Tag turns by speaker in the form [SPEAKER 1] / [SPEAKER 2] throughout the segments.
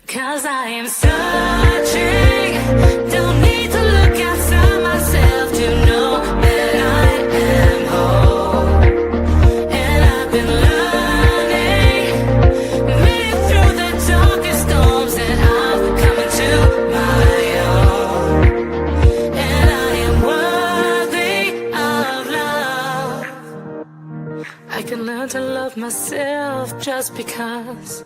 [SPEAKER 1] 'Cause I am searching, don't need to look outside myself to know that I am whole. And I've been learning, living through the darkest storms, and I've come into my own. And I am worthy of love. I can learn to love myself just because.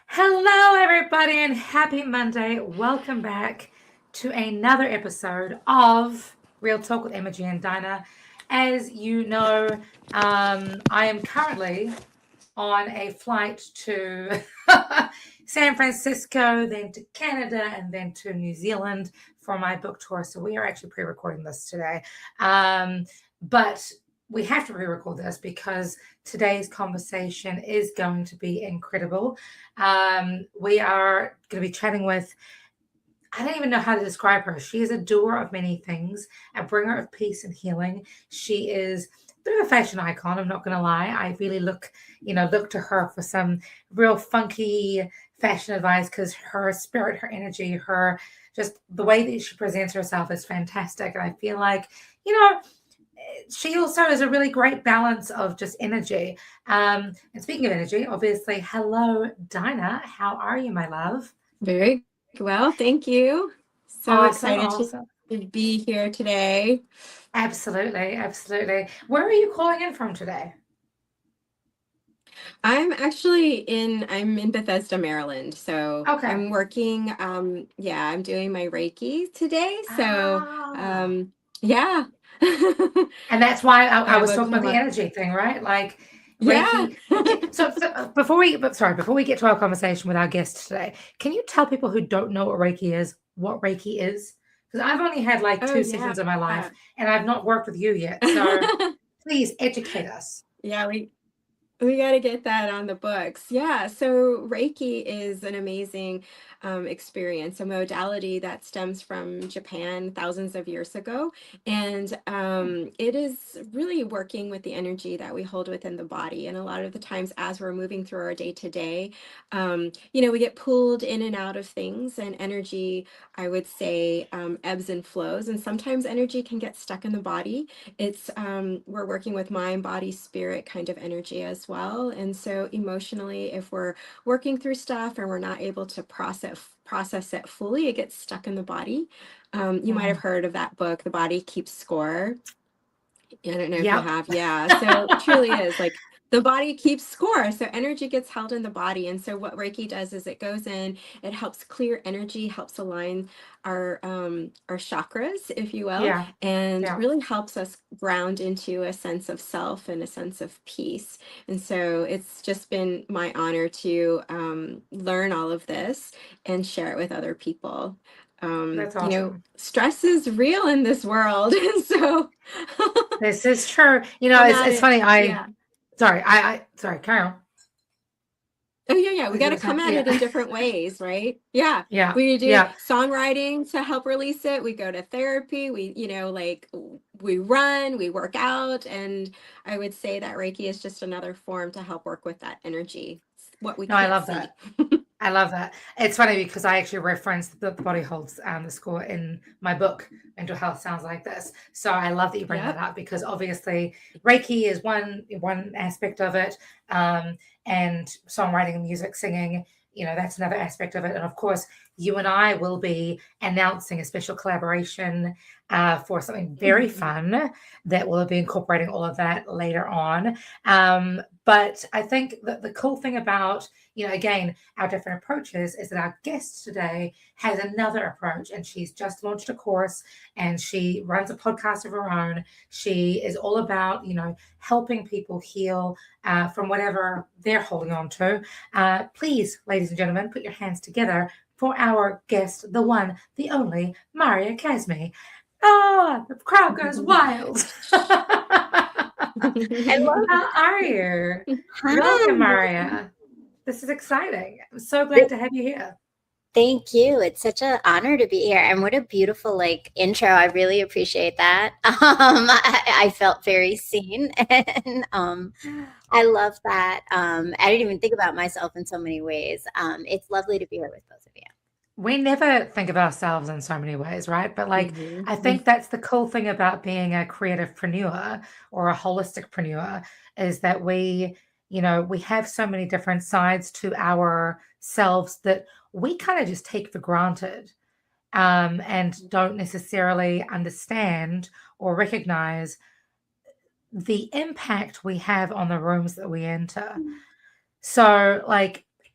[SPEAKER 2] Hello, everybody, and happy Monday. Welcome back to another episode of Real Talk with Emma G and Dinah. As you know, I am currently on a flight to San Francisco, then to Canada, and then to New Zealand for my book tour. So we are actually pre-recording this today. But we have to re-record this because today's conversation is going to be incredible. We are going to be chatting with, I don't even know how to describe her. She is a doer of many things, a bringer of peace and healing. She is a bit of a fashion icon, I'm not going to lie. I really look to her for some real funky fashion advice because her spirit, her energy, her just the way that she presents herself is fantastic. And I feel like, she also is a really great balance of just energy. And speaking of energy, obviously, hello, Dinah. How are you, my love?
[SPEAKER 3] Very well, thank you. So excited to be here today.
[SPEAKER 2] Absolutely, absolutely. Where are you calling in from today?
[SPEAKER 3] I'm in Bethesda, Maryland. So
[SPEAKER 2] Okay.
[SPEAKER 3] I'm working, I'm doing my Reiki today. So yeah.
[SPEAKER 2] And that's why I was talking about the energy thing, right? Like Reiki.
[SPEAKER 3] Yeah.
[SPEAKER 2] Okay. So before we get to our conversation with our guest today, can you tell people who don't know what Reiki is, what Reiki is? Because I've only had like two sessions in my life and I've not worked with you yet. So please educate us.
[SPEAKER 3] Yeah, we got to get that on the books. Yeah. So Reiki is an amazing experience, a modality that stems from Japan thousands of years ago. And it is really working with the energy that we hold within the body. And a lot of the times as we're moving through our day to day, we get pulled in and out of things, and energy, I would say, ebbs and flows. And sometimes energy can get stuck in the body. It's we're working with mind, body, spirit kind of energy as well. And so emotionally, if we're working through stuff and we're not able to process it fully, it gets stuck in the body. You might have heard of that book, The Body Keeps Score. I don't know if you have. Yeah. So it truly is like the body keeps score. So energy gets held in the body. And so what Reiki does is it goes in, it helps clear energy, helps align our chakras, if you will, and really helps us ground into a sense of self and a sense of peace. And so it's just been my honor to learn all of this and share it with other people.
[SPEAKER 2] That's awesome.
[SPEAKER 3] Stress is real in this world. And so
[SPEAKER 2] this is true. It's funny. Sorry, carry on.
[SPEAKER 3] Oh yeah. We got to come at it in different ways, right? Yeah.
[SPEAKER 2] Yeah.
[SPEAKER 3] We do songwriting to help release it. We go to therapy. We run, we work out. And I would say that Reiki is just another form to help work with that energy. What we can't
[SPEAKER 2] I love
[SPEAKER 3] see.
[SPEAKER 2] that. I love that. It's funny because I actually referenced the body holds the score in my book, Mental Health Sounds Like This. So I love that you bring that up because obviously Reiki is one aspect of it. And songwriting and music, singing, that's another aspect of it. And of course, you and I will be announcing a special collaboration for something very fun that will be incorporating all of that later on. But I think that the cool thing about, again, our different approaches is that our guest today has another approach, and she's just launched a course and she runs a podcast of her own. She is all about, helping people heal from whatever they're holding on to. Please, ladies and gentlemen, put your hands together for our guest, the one, the only, Marya Kazmi. Oh, the crowd goes wild.
[SPEAKER 4] Hello.
[SPEAKER 2] How are you?
[SPEAKER 4] Hi.
[SPEAKER 2] Welcome, Marya. This is exciting. I'm so glad to have you here.
[SPEAKER 4] Thank you. It's such an honor to be here. And what a beautiful intro. I really appreciate that. I felt very seen and I love that. I didn't even think about myself in so many ways. It's lovely to be here with both of you.
[SPEAKER 2] We never think of ourselves in so many ways, right? But I
[SPEAKER 3] Mhm.
[SPEAKER 2] think that's the cool thing about being a creativepreneur or a holisticpreneur is that we have so many different sides to ourselves that we kind of just take for granted, and don't necessarily understand or recognize the impact we have on the rooms that we enter. So,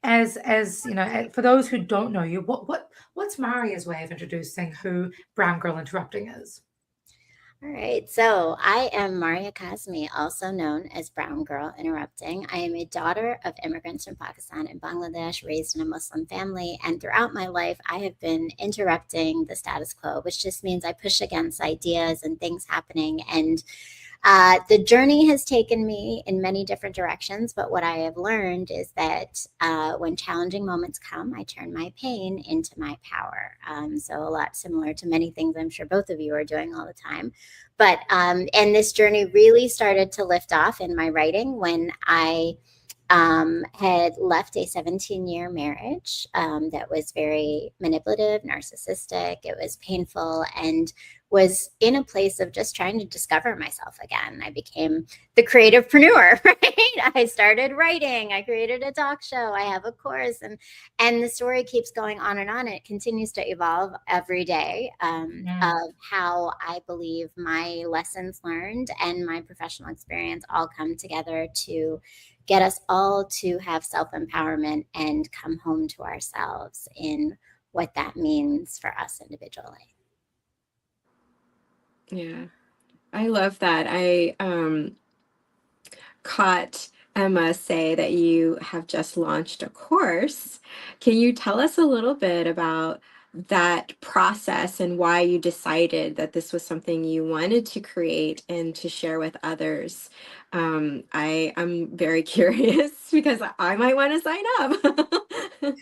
[SPEAKER 2] as you know, for those who don't know you, what's Maria's way of introducing who Brown Girl Interrupting is?
[SPEAKER 4] All right, so I am Marya Kazmi, also known as Brown Girl Interrupting. I am a daughter of immigrants from Pakistan and Bangladesh, raised in a Muslim family. And throughout my life, I have been interrupting the status quo, which just means I push against ideas and things happening. And the journey has taken me in many different directions, but what I have learned is that when challenging moments come, I turn my pain into my power. So a lot similar to many things I'm sure both of you are doing all the time. But and this journey really started to lift off in my writing when I had left a 17-year marriage that was very manipulative, narcissistic. It was painful and was in a place of just trying to discover myself again. I became the creativepreneur, right? I started writing. I created a talk show. I have a course, and the story keeps going on and on. It continues to evolve every day of how I believe my lessons learned and my professional experience all come together to get us all to have self-empowerment and come home to ourselves in what that means for us individually.
[SPEAKER 3] Yeah, I love that. I caught Emma say that you have just launched a course. Can you tell us a little bit about that process and why you decided that this was something you wanted to create and to share with others? I'm very curious because I might want to sign up.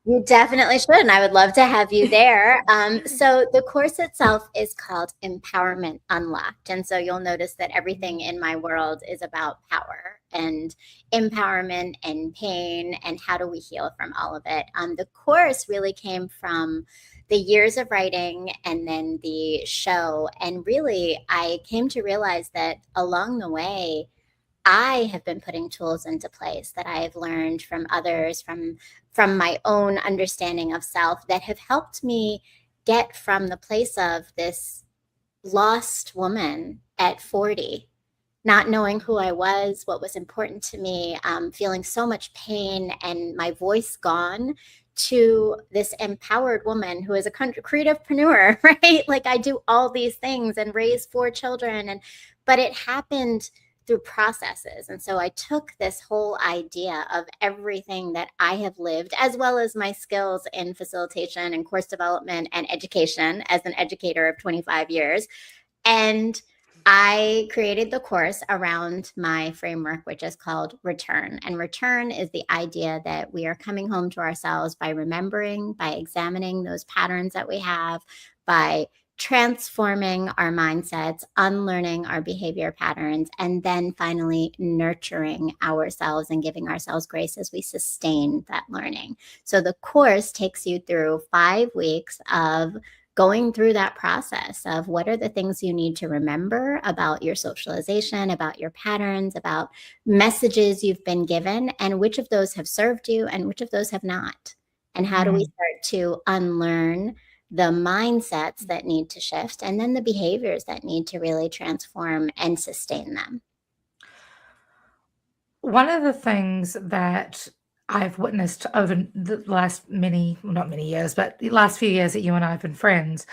[SPEAKER 4] You definitely should, and I would love to have you there. So the course itself is called Empowerment Unlocked. And so you'll notice that everything in my world is about power and empowerment and pain and how do we heal from all of it. The course really came from the years of writing and then the show. And really, I came to realize that along the way, I have been putting tools into place that I have learned from others, from my own understanding of self that have helped me get from the place of this lost woman at 40, not knowing who I was, what was important to me, feeling so much pain and my voice gone, to this empowered woman who is a creativepreneur, right? Like I do all these things and raise 4 children, but it happened through processes. And so I took this whole idea of everything that I have lived, as well as my skills in facilitation and course development and education as an educator of 25 years. And I created the course around my framework, which is called Return. And return is the idea that we are coming home to ourselves by remembering, by examining those patterns that we have, by transforming our mindsets, unlearning our behavior patterns, and then finally nurturing ourselves and giving ourselves grace as we sustain that learning. So the course takes you through 5 weeks of going through that process of what are the things you need to remember about your socialization, about your patterns, about messages you've been given, and which of those have served you and which of those have not. And how do we start to unlearn the mindsets that need to shift and then the behaviors that need to really transform and sustain them.
[SPEAKER 2] One of the things that I've witnessed over the last not many years, but the last few years that you and I have been friends,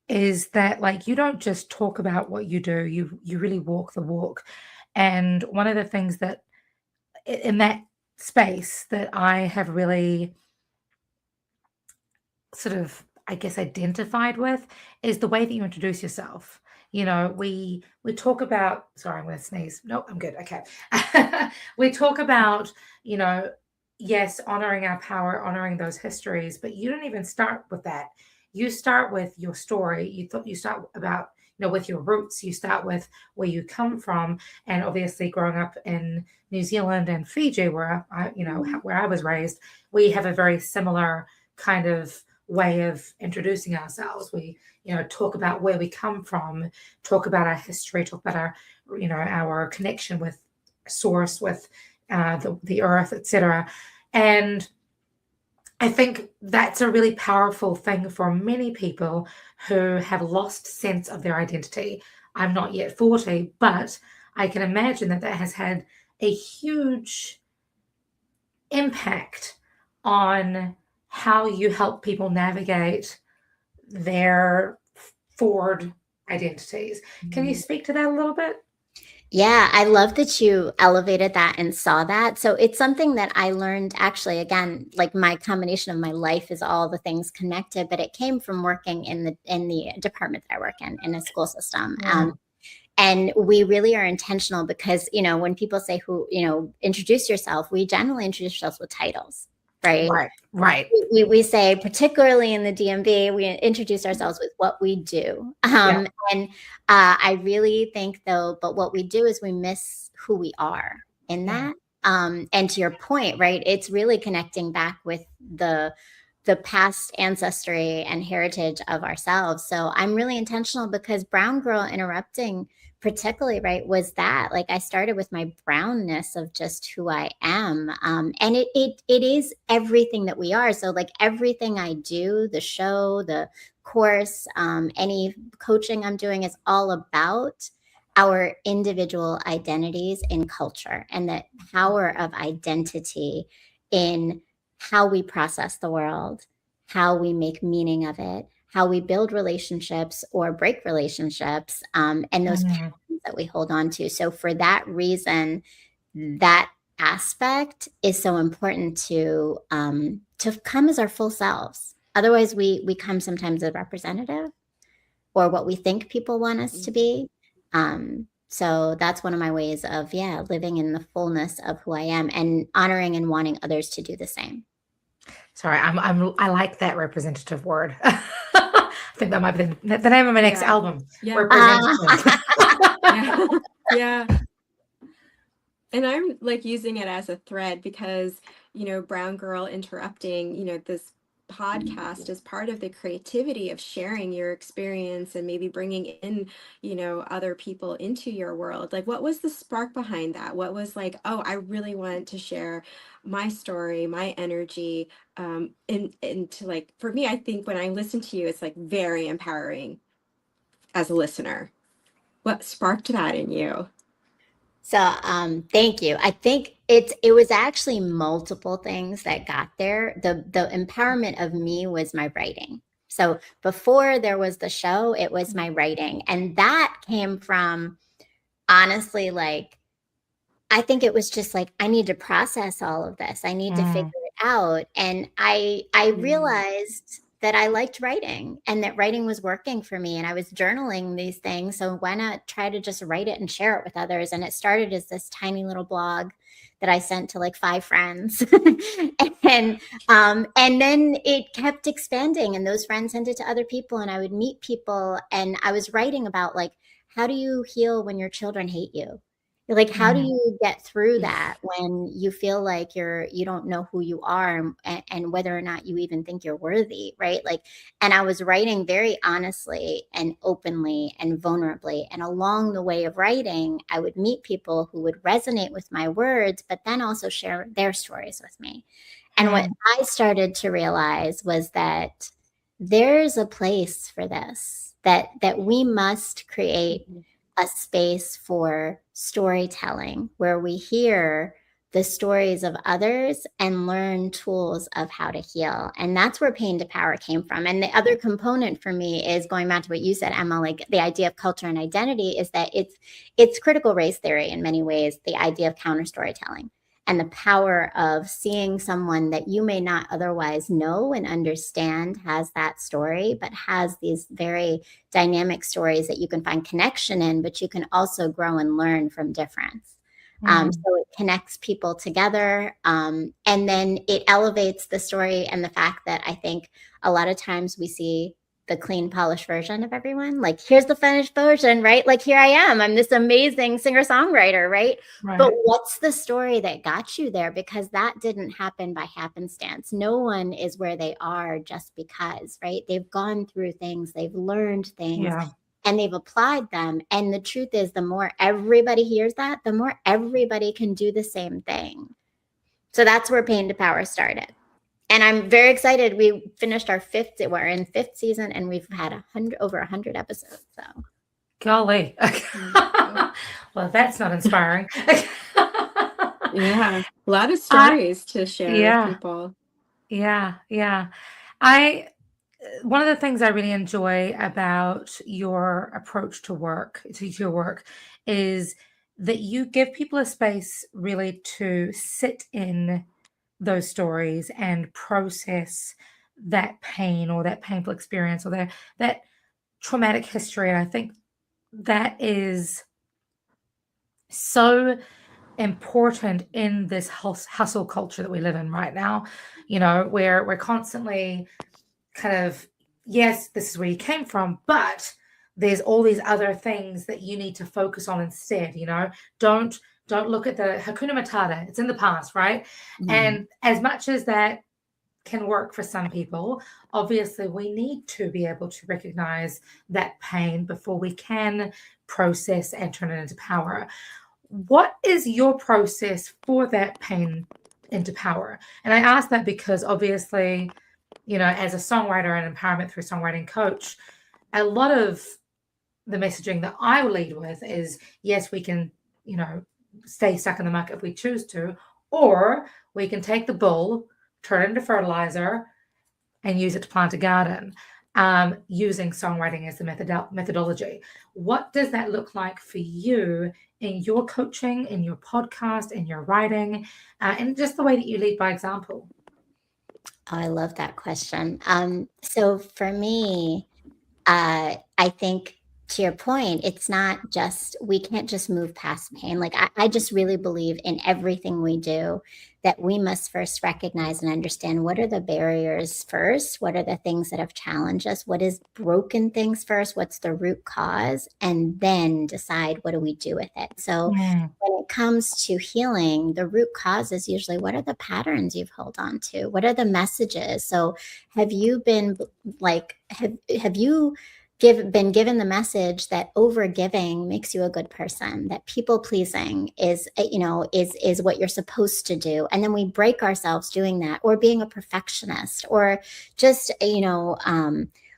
[SPEAKER 2] is that you don't just talk about what you do, you really walk the walk. And one of the things that in that space that I have really sort of, I guess, identified with is the way that you introduce yourself. We talk about, sorry, I'm going to sneeze. Nope, I'm good. Okay. We talk about, yes, honoring our power, honoring those histories, but you don't even start with that. You start with your story. You start about, with your roots. You start with where you come from, and obviously growing up in New Zealand and Fiji, where where I was raised, we have a very similar kind of way of introducing ourselves. We, talk about where we come from, talk about our history, talk about our connection with source, with the earth, etc. And I think that's a really powerful thing for many people who have lost sense of their identity. I'm not yet 40, but I can imagine that has had a huge impact on how you help people navigate their forward identities. Can you speak to that a little bit?
[SPEAKER 4] Yeah, I love that you elevated that and saw that. So it's something that I learned actually, again, like my combination of my life is all the things connected, but it came from working in the department that I work in a school system. And we really are intentional because, when people say introduce yourself, we generally introduce ourselves with titles, right?
[SPEAKER 2] Right.
[SPEAKER 4] We say, particularly in the DMV, we introduce ourselves with what we do. And I really think, though, but what we do is we miss who we are in that. And to your point, right, it's really connecting back with the past ancestry and heritage of ourselves. So I'm really intentional because Brown Girl Interrupting, particularly, right, was that like I started with my brownness of just who I am. And it is everything that we are. So like everything I do, the show, the course, any coaching I'm doing is all about our individual identities in culture and the power of identity in how we process the world, how we make meaning of it, how we build relationships or break relationships, and those patterns that we hold on to. So for that reason, that aspect is so important to come as our full selves. Otherwise, we come sometimes a representative or what we think people want us to be. So that's one of my ways of, living in the fullness of who I am and honoring and wanting others to do the same.
[SPEAKER 2] Sorry, I like that representative word. I think that might be the name of my next album. Representative.
[SPEAKER 3] Yeah. And I'm like using it as a thread because, Brown Girl Interrupting, this podcast is part of the creativity of sharing your experience and maybe bringing in, other people into your world. Like, what was the spark behind that? What was like, oh, I really want to share my story, my energy, and to like, for me, I think when I listen to you, it's like very empowering as a listener. What sparked that in you?
[SPEAKER 4] So thank you. I think it was actually multiple things that got there. The empowerment of me was my writing. So before there was the show, it was my writing. And that came from, honestly, like, I think it was just like, I need to process all of this. I need to figure it out. And I realized that I liked writing and that writing was working for me. And I was journaling these things. So why not try to just write it and share it with others? And it started as this tiny little blog that I sent to like 5 friends. and then it kept expanding and those friends sent it to other people and I would meet people. And I was writing about like, how do you heal when your children hate you? Like, how do you get through that when you feel like you don't know who you are and whether or not you even think you're worthy, right? Like, and I was writing very honestly and openly and vulnerably. And along the way of writing, I would meet people who would resonate with my words, but then also share their stories with me. And what I started to realize was that there's a place for this, that we must create a space for storytelling where we hear the stories of others and learn tools of how to heal. And that's where Pain to Power came from. And the other component for me is going back to what you said, Emma, like the idea of culture and identity is that it's critical race theory in many ways, the idea of counter storytelling and the power of seeing someone that you may not otherwise know and understand has that story, but has these very dynamic stories that you can find connection in, but you can also grow and learn from difference. So it connects people together. And then it elevates the story and the fact that I think a lot of times we see the clean, polished version of everyone. Like, here's the finished version, right? Like, here I am. I'm this amazing singer-songwriter, right?
[SPEAKER 2] Right.
[SPEAKER 4] But what's the story that got you there? Because that didn't happen by happenstance. No one is where they are just because, right? They've gone through things, they've learned things,
[SPEAKER 2] Yeah.
[SPEAKER 4] and they've applied them. And the truth is, the more everybody hears that, the more everybody can do the same thing. So that's where Pain to Power started. And I'm very excited. We finished we're in 5th season, and we've had over 100 episodes. So,
[SPEAKER 2] Golly. Well, that's not inspiring.
[SPEAKER 3] Yeah, a lot of stories to share with people.
[SPEAKER 2] Yeah. One of the things I really enjoy about your approach to your work, is that you give people a space really to sit in those stories and process that pain or that painful experience or that traumatic history. And I think that is so important in this hustle culture that we live in right now, where we're constantly kind of, yes, this is where you came from, but there's all these other things that you need to focus on instead. Don't look at the Hakuna Matata. It's in the past, right? And as much as that can work for some people, obviously we need to be able to recognize that pain before we can process and turn it into power. What is your process for that pain into power? And I ask that because obviously, as a songwriter and empowerment through songwriting coach, a lot of the messaging that I lead with is, yes, we can, stay stuck in the muck if we choose to, or we can take the bull, turn it into fertilizer, and use it to plant a garden, using songwriting as the methodology. What does that look like for you in your coaching, in your podcast, in your writing, and just the way that you lead by example?
[SPEAKER 4] Oh, I love that question. So for me, I think, to your point, it's not just, we can't just move past pain. Like, I just really believe in everything we do that we must first recognize and understand what are the barriers first, what are the things that have challenged us, what is broken things first, what's the root cause, and then decide what do we do with it. So when it comes to healing, the root cause is usually, what are the patterns you've held on to? What are the messages? So have you been like, have you been given the message that overgiving makes you a good person, that people pleasing is what you're supposed to do, and then we break ourselves doing that, or being a perfectionist, or just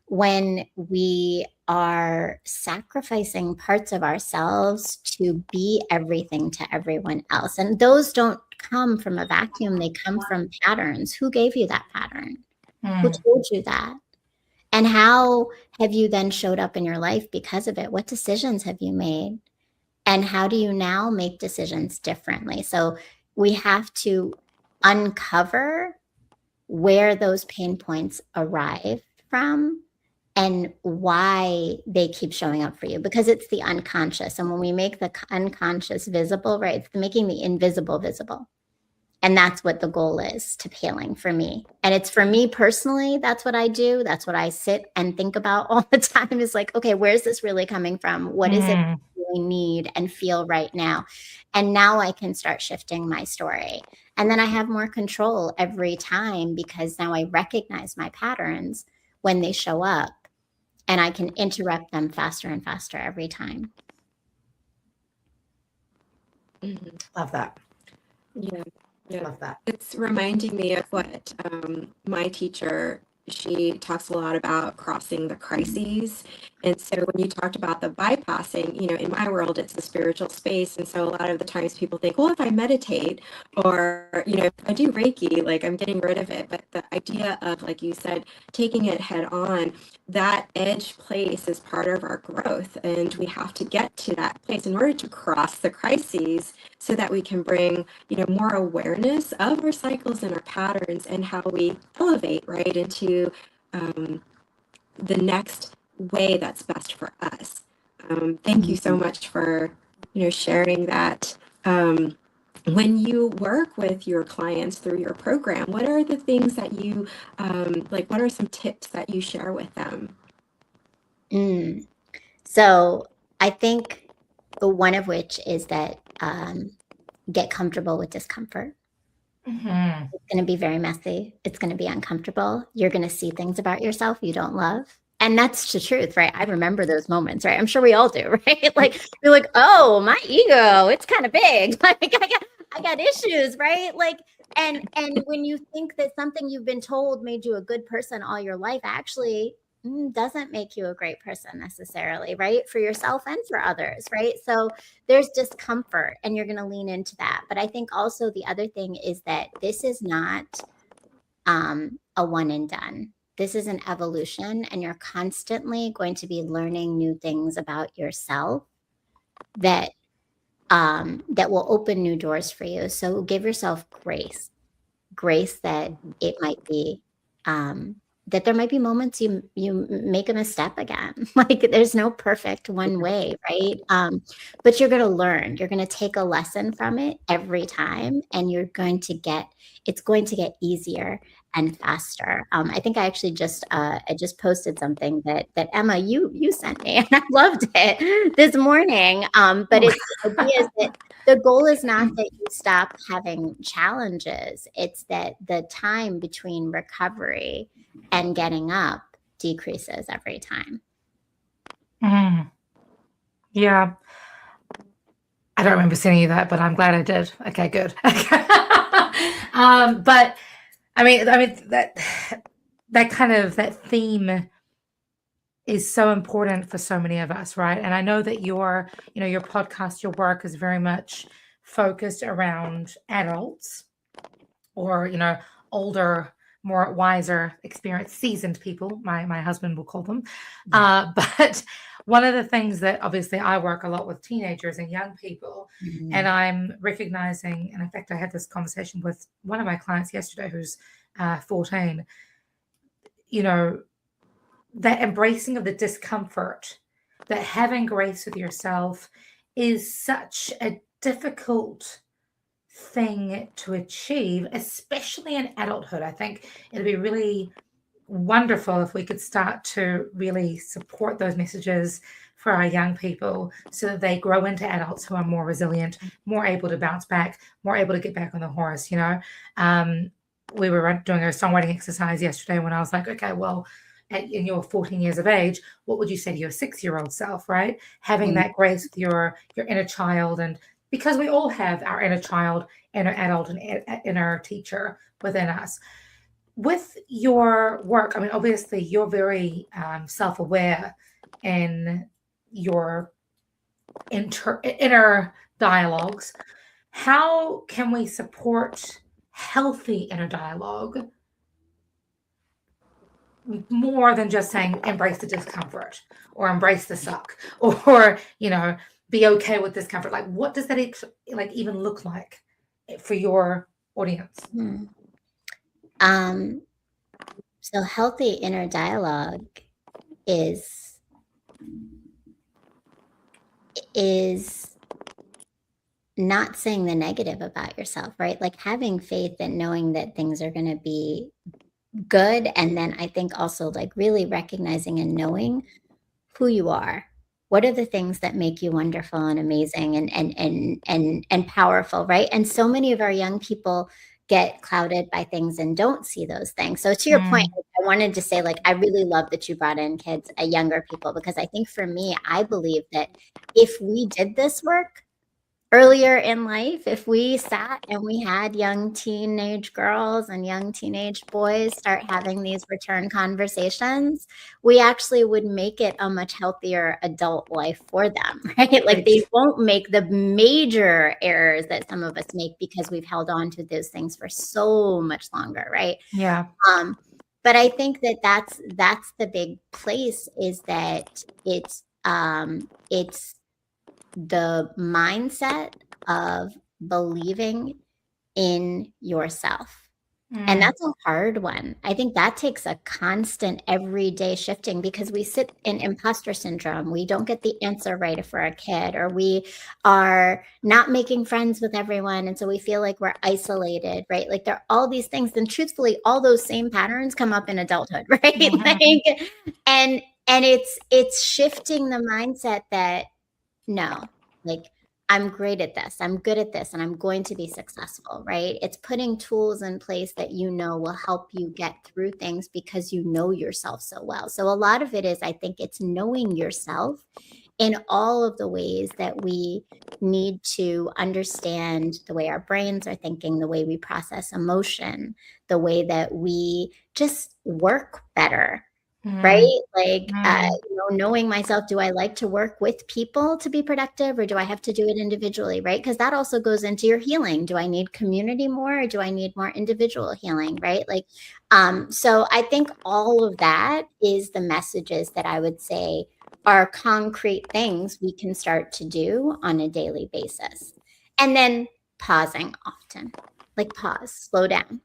[SPEAKER 4] when we are sacrificing parts of ourselves to be everything to everyone else. And those don't come from a vacuum, they come from patterns. Who gave you that pattern? Who told you that? And how have you then showed up in your life because of it? What decisions have you made? And how do you now make decisions differently? So we have to uncover where those pain points arrive from and why they keep showing up for you, because it's the unconscious. And when we make the unconscious visible, right, it's making the invisible visible. And that's what the goal is to healing for me. And it's, for me personally, that's what I do. That's what I sit and think about all the time, is like, okay, where's this really coming from? What is it I really need and feel right now? And now I can start shifting my story. And then I have more control every time, because now I recognize my patterns when they show up, and I can interrupt them faster and faster every time.
[SPEAKER 2] Love that.
[SPEAKER 3] Yeah.
[SPEAKER 2] Love that.
[SPEAKER 3] It's reminding me of what my teacher, she talks a lot about crossing the crises. And so when you talked about the bypassing, in my world, it's a spiritual space. And so a lot of the times people think, well, if I meditate, or, if I do Reiki, like, I'm getting rid of it. But the idea of, like you said, taking it head on, that edge place is part of our growth. And we have to get to that place in order to cross the crises, so that we can bring, more awareness of our cycles and our patterns, and how we elevate right into the next way that's best for us. Thank you so much for, sharing that When you work with your clients through your program, what are the things that you like? What are some tips that you share with them?
[SPEAKER 4] So I think one of which is that get comfortable with discomfort.
[SPEAKER 2] Mhm.
[SPEAKER 4] It's going to be very messy. It's going to be uncomfortable. You're going to see things about yourself you don't love. And that's the truth, right? I remember those moments, right? I'm sure we all do, right? Like you're like, oh, my ego, it's kind of big. Like I got issues, right? Like, and when you think that something you've been told made you a good person all your life, actually doesn't make you a great person necessarily, right? For yourself and for others, right? So there's discomfort and you're going to lean into that. But I think also the other thing is that this is not a one and done. This is an evolution, and you're constantly going to be learning new things about yourself that that will open new doors for you. So give yourself grace that it might be that there might be moments you make a misstep again. Like there's no perfect one way, right? But you're going to learn. You're going to take a lesson from it every time, and it's going to get easier and faster. I think I actually I just posted something that Emma you sent me, and I loved it this morning. But it's the idea is that the goal is not that you stop having challenges. It's that the time between recovery and getting up decreases every time.
[SPEAKER 2] Yeah. I don't remember seeing that, but I'm glad I did. Okay, good. But I mean that kind of that theme is so important for so many of us, right? And I know that your podcast, your work is very much focused around adults or, older, more wiser, experienced, seasoned people. My husband will call them. But one of the things that obviously I work a lot with teenagers and young people, and I'm recognizing, and in fact, I had this conversation with one of my clients yesterday who's 14, that embracing of the discomfort, that having grace with yourself is such a difficult thing to achieve, especially in adulthood. I think it'd be really wonderful if we could start to really support those messages for our young people so that they grow into adults who are more resilient, more able to bounce back, more able to get back on the horse. We were doing a songwriting exercise yesterday when I was like, okay, well, in your 14 years of age, what would you say to your 6-year-old self, right? Having that grace with your inner child, and because we all have our inner child, inner adult, and inner teacher within us. With your work, I mean, obviously you're very self-aware in your inner dialogues. How can we support healthy inner dialogue more than just saying embrace the discomfort or embrace the suck or be okay with discomfort? Like, what does that even look like for your audience?
[SPEAKER 4] So healthy inner dialogue is not saying the negative about yourself, right? Like having faith and knowing that things are going to be good. And then I think also like really recognizing and knowing who you are. What are the things that make you wonderful and amazing and powerful, right? And so many of our young people get clouded by things and don't see those things. So to your point, I wanted to say, like, I really love that you brought in kids, younger people, because I think for me, I believe that if we did this work earlier in life, if we sat and we had young teenage girls and young teenage boys start having these return conversations, we actually would make it a much healthier adult life for them, right? Like they won't make the major errors that some of us make because we've held on to those things for so much longer, right?
[SPEAKER 2] Yeah.
[SPEAKER 4] But I think that that's the big place, is that it's the mindset of believing in yourself. And that's a hard one. I think that takes a constant everyday shifting because we sit in imposter syndrome. We don't get the answer right if we're a kid, or we are not making friends with everyone. And so we feel like we're isolated, right? Like there are all these things. And truthfully, all those same patterns come up in adulthood, right? Like, and it's shifting the mindset that no, like I'm great at this, I'm good at this, and I'm going to be successful, right? It's putting tools in place that you know will help you get through things because you know yourself so well. So a lot of it is, I think it's knowing yourself in all of the ways that we need to understand the way our brains are thinking, the way we process emotion, the way that we just work better, right? Like, knowing myself, do I like to work with people to be productive, or do I have to do it individually, right? Because that also goes into your healing. Do I need community more, or do I need more individual healing, right? Like, so I think all of that is the messages that I would say are concrete things we can start to do on a daily basis. And then pausing often, like pause, slow down.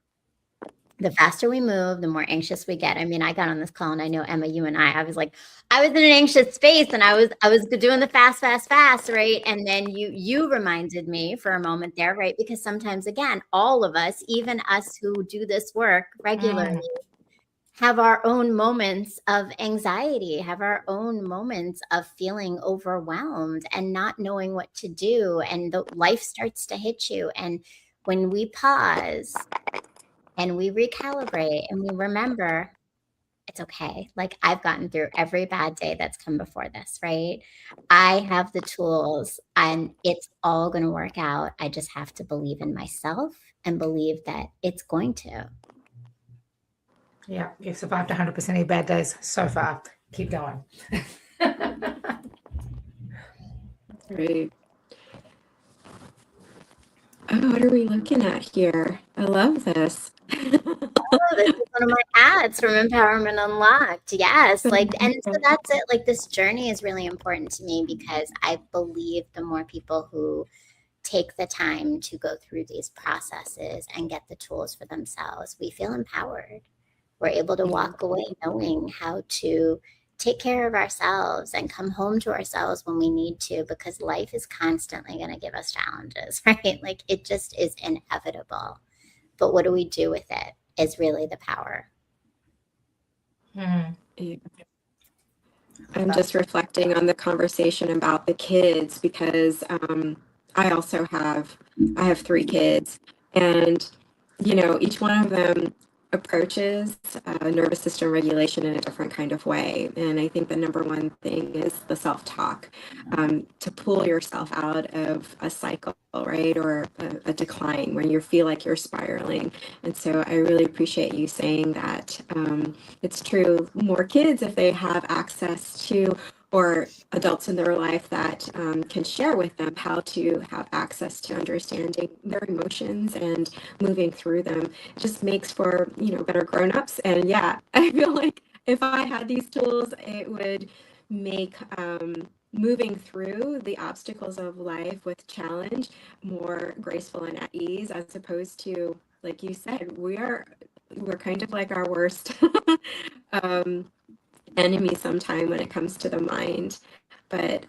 [SPEAKER 4] The faster we move, the more anxious we get. I mean, I got on this call and I know Emma, you and I was like, I was in an anxious space and I was doing the fast, right? And then you reminded me for a moment there, right? Because sometimes again, all of us, even us who do this work regularly, have our own moments of anxiety, have our own moments of feeling overwhelmed and not knowing what to do. And the life starts to hit you. And when we pause and we recalibrate and we remember it's okay. Like I've gotten through every bad day that's come before this, right? I have the tools and it's all going to work out. I just have to believe in myself and believe that it's going to.
[SPEAKER 2] Yeah, you've survived 100% of your bad days so far. Keep going.
[SPEAKER 3] Great. Oh, what are we looking at here? I love this.
[SPEAKER 4] Oh, this is one of my ads from Empowerment Unlocked. Yes. Like, and so that's it. Like this journey is really important to me because I believe the more people who take the time to go through these processes and get the tools for themselves, we feel empowered. We're able to walk away knowing how to take care of ourselves and come home to ourselves when we need to, because life is constantly going to give us challenges, right? Like it just is inevitable. But what do we do with it is really the power.
[SPEAKER 3] Yeah. I'm just reflecting on the conversation about the kids because I have 3 kids, and each one of them approaches nervous system regulation in a different kind of way. And I think the number one thing is the self-talk, to pull yourself out of a cycle, right? Or a decline when you feel like you're spiraling. And so I really appreciate you saying that. It's true, more kids, if they have access to, or adults in their life that can share with them how to have access to understanding their emotions and moving through them, just makes for better grown-ups. And yeah, I feel like if I had these tools, it would make moving through the obstacles of life with challenge more graceful and at ease, as opposed to, like you said, we're kind of like our worst enemy sometime when it comes to the mind. But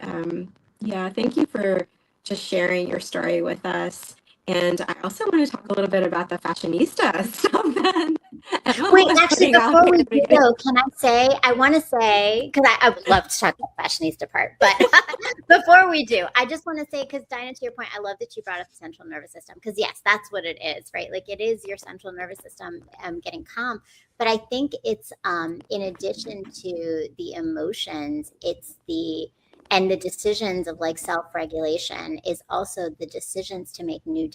[SPEAKER 3] yeah, thank you for just sharing your story with us. And I also want to talk a little bit about the fashionista stuff then.
[SPEAKER 4] Wait, actually, before we do though, can I want to say, because I would love to talk about the fashionista part, but before we do, I just want to say, because Dinah, to your point, I love that you brought up the central nervous system, because yes, that's what it is, right? Like it is your central nervous system getting calm. But I think it's in addition to the emotions, it's the decisions of like self-regulation is also the decisions to make new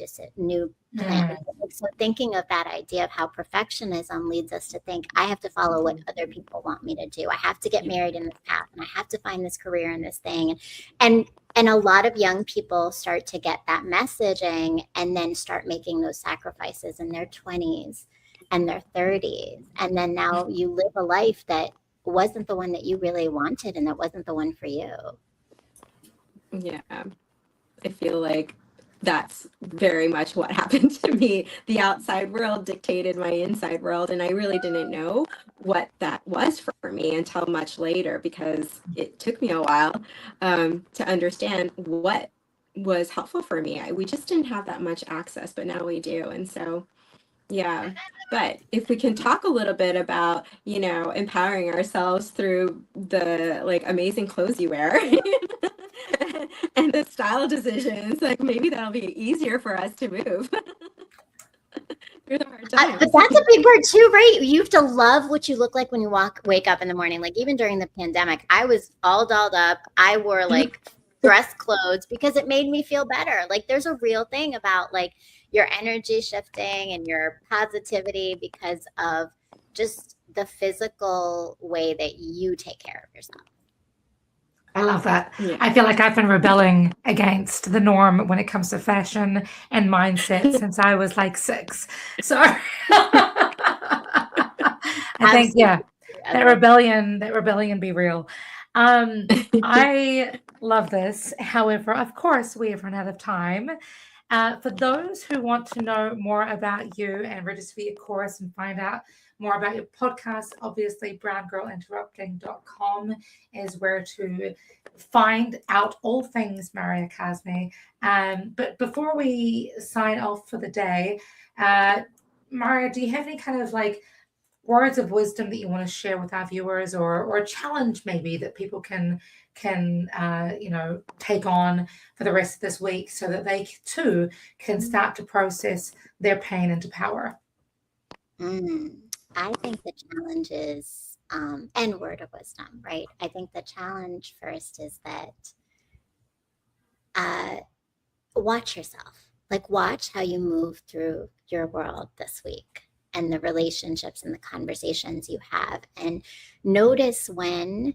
[SPEAKER 4] plans. So thinking of that idea of how perfectionism leads us to think, I have to follow what other people want me to do. I have to get married in this path, and I have to find this career in this thing. And a lot of young people start to get that messaging and then start making those sacrifices in their 20s and their 30s. And then now you live a life that wasn't the one that you really wanted, and that wasn't the one for you.
[SPEAKER 3] Yeah, I feel like that's very much what happened to me. The outside world dictated my inside world, and I really didn't know what that was for me until much later, because it took me a while to understand what was helpful for me. We just didn't have that much access, but now we do. And so, yeah. But if we can talk a little bit about, empowering ourselves through the like amazing clothes you wear and the style decisions, like maybe that'll be easier for us to move through the hard times.
[SPEAKER 4] But that's a big word too, right? You have to love what you look like when you wake up in the morning. Like even during the pandemic, I was all dolled up. I wore like dress clothes because it made me feel better. Like there's a real thing about like your energy shifting and your positivity because of just the physical way that you take care of yourself.
[SPEAKER 2] I love that.
[SPEAKER 3] Yeah.
[SPEAKER 2] I feel like I've been rebelling against the norm when it comes to fashion and mindset since I was like 6. So I think, yeah, that rebellion be real. I love this. However, of course, we have run out of time. For those who want to know more about you and register for your course and find out more about your podcast, obviously browngirlinterrupting.com is where to find out all things Marya Kazmi. But before we sign off for the day, Marya, do you have any kind of like words of wisdom that you want to share with our viewers, or a challenge maybe that people can take on for the rest of this week so that they too can start to process their pain into power?
[SPEAKER 4] I think the challenge is, and word of wisdom, right? I think the challenge first is that watch yourself, like watch how you move through your world this week and the relationships and the conversations you have, and notice when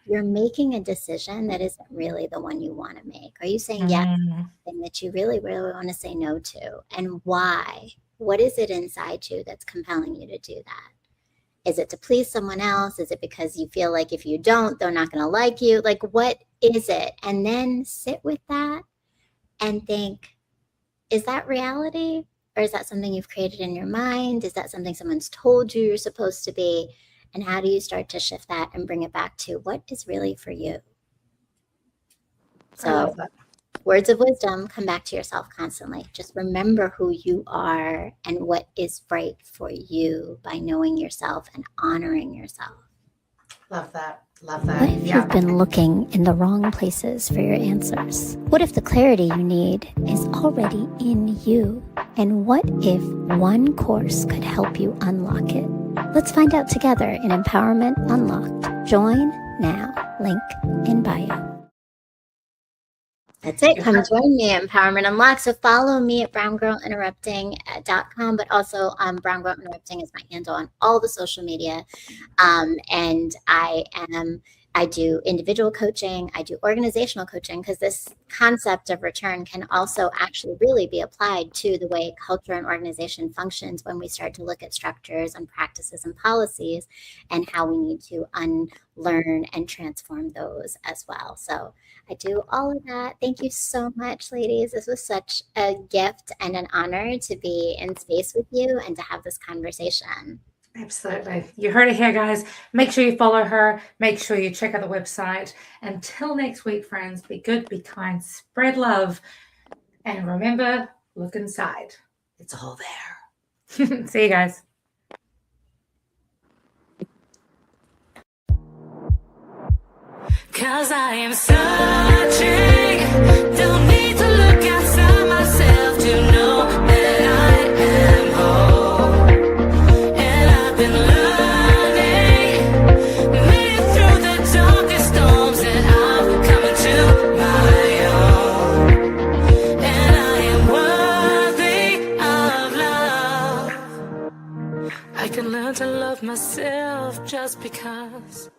[SPEAKER 4] you're making a decision that isn't really the one you want to make. Are you saying yes to something that you really, really want to say no to? And why? What is it inside you that's compelling you to do that? Is it to please someone else? Is it because you feel like if you don't, they're not going to like you? Like, what is it? And then sit with that and think, is that reality? Or is that something you've created in your mind? Is that something someone's told you you're supposed to be? And how do you start to shift that and bring it back to what is really for you? So words of wisdom, come back to yourself constantly. Just remember who you are and what is right for you by knowing yourself and honoring yourself.
[SPEAKER 2] Love that. Love
[SPEAKER 4] What
[SPEAKER 2] that.
[SPEAKER 4] if you've been looking in the wrong places for your answers? What if the clarity you need is already in you? And what if one course could help you unlock it? Let's find out together in Empowerment Unlocked. Join now. Link in bio. That's it. Come join me at Empowerment Unlocked. So follow me at browngirlinterrupting.com, but also Brown Girl Interrupting is my handle on all the social media. And I do individual coaching. I do organizational coaching, because this concept of return can also actually really be applied to the way culture and organization functions when we start to look at structures and practices and policies and how we need to unlearn and transform those as well. So I do all of that. Thank you so much, ladies. This was such a gift and an honor to be in space with you and to have this conversation.
[SPEAKER 2] Absolutely. You heard it here, guys. Make sure you follow her. Make sure you check out the website. Until next week, friends, be good, be kind, spread love. And remember, look inside. It's all there. See you guys.
[SPEAKER 1] Cause I am searching, don't need to look outside myself to know that I am whole. And I've been learning, made it through the darkest storms, and I'm coming to my own. And I am worthy of love. I can learn to love myself just because